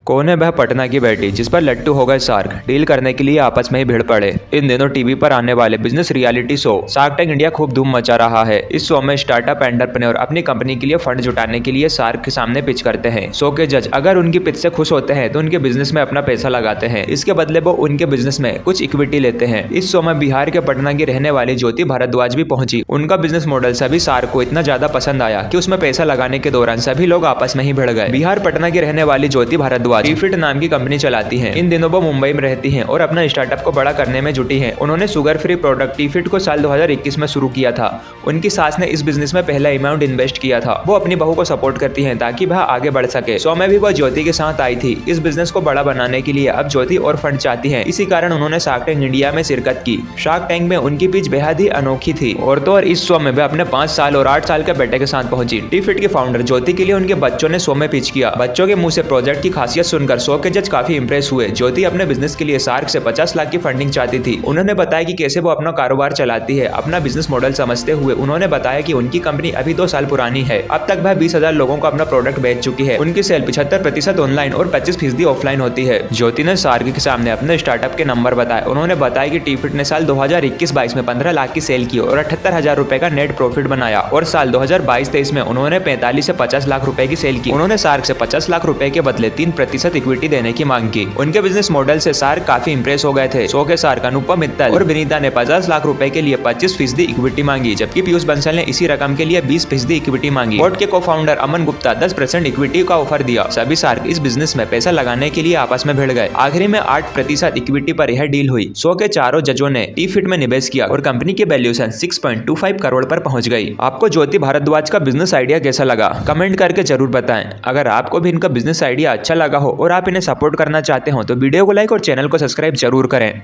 कौन है वह पटना की बेटी जिस पर लट्टू हो गए शार्क, डील करने के लिए आपस में ही भिड़ पड़े। इन दिनों टीवी पर आने वाले business reality show shark tank India खूब धूम मचा रहा है। इस शो में स्टार्टअप एंटरप्रेन्योर अपनी कंपनी के लिए फंड जुटाने के लिए शार्क के सामने पिच करते हैं। शो के जज अगर उनकी पिच से खुश होते हैं तो उनके बिजनेस में अपना पैसा लगाते हैं। इसके बदले वो उनके बिजनेस में कुछ इक्विटी लेते हैं। इस शो में बिहार के पटना की रहने वाली ज्योति भारद्वाज भी पहुंची। उनका बिजनेस मॉडल सभी शार्क को इतना ज्यादा पसंद आया कि उसमें पैसा लगाने के दौरान सभी लोग आपस में ही भिड़ गए। बिहार पटना की रहने वाली ज्योति भारद्वाज टीफिट नाम की कंपनी चलाती हैं। इन दिनों वो मुंबई में रहती हैं और अपना स्टार्टअप को बड़ा करने में जुटी हैं। उन्होंने शुगर फ्री प्रोडक्ट टीफिट को साल 2021 में शुरू किया था। उनकी सास ने इस बिजनेस में पहला अमाउंट इन्वेस्ट किया था। वो अपनी बहू को सपोर्ट करती हैं ताकि वह आगे बढ़ सके। शो में भी वो ज्योति के साथ आई थी। इस बिजनेस को बड़ा बनाने के लिए अब ज्योति और फंड चाहती है। इसी कारण उन्होंने शार्क टैंक इंडिया में शिरकत की। शार्क टैंक में उनकी पिच बेहद ही अनोखी थी। और तो और इस शो में वे अपने 5 साल और 8 साल के बेटे के साथ पहुंची। टीफिट के फाउंडर ज्योति के लिए उनके बच्चों ने शो में पिच किया। बच्चों के मुंह से प्रोजेक्ट की खासियत सुनकर शो के जज काफी इंप्रेस हुए। ज्योति अपने बिजनेस के लिए शार्क से 50 लाख की फंडिंग चाहती थी। उन्होंने बताया कि कैसे वो अपना कारोबार चलाती है। अपना बिजनेस मॉडल समझते हुए उन्होंने बताया कि उनकी कंपनी अभी 2 साल पुरानी है। अब तक वह 20,000 लोगों को अपना प्रोडक्ट बेच चुकी है। उनकी सेल 75% ऑनलाइन और 25% ऑफलाइन होती है। ज्योति ने शार्क के सामने अपने स्टार्टअप के नंबर बताए। उन्होंने बताया कि टीफिट ने साल 2021-22 में 15 लाख की सेल की और 78,000 रुपए का नेट प्रॉफिट बनाया। और साल 2022-23 में उन्होंने 45 से 50 लाख रुपए की सेल की। उन्होंने शार्क से 50 लाख रुपए के बदले 3% इक्विटी देने की मांग की। उनके बिजनेस मॉडल से शार्क काफी इंप्रेस हो गए थे। शो के शार्क अनुपम मित्तल और विनीता ने 50 लाख रुपए के लिए 25% इक्विटी मांगी, जबकि पीयूष बंसल ने इसी रकम के लिए 20% इक्विटी मांगी। बोर्ड के को फाउंडर अमन गुप्ता 10% इक्विटी का ऑफर दिया। सभी शार्क इस बिजनेस में पैसा लगाने के लिए आपस में भिड़ गए। आखिरी में 8% इक्विटी पर यह डील हुई। शो के चारों जजों ने टीफिट में निवेश किया और कंपनी की वैल्यूएशन 6.25 करोड़ पर पहुंच गई। आपको ज्योति भारद्वाज का बिजनेस आइडिया कैसा लगा, कमेंट करके जरूर बताएं। अगर आपको भी इनका बिजनेस आइडिया अच्छा लगा हो और आप इन्हें सपोर्ट करना चाहते हो तो वीडियो को लाइक और चैनल को सब्सक्राइब जरूर करें।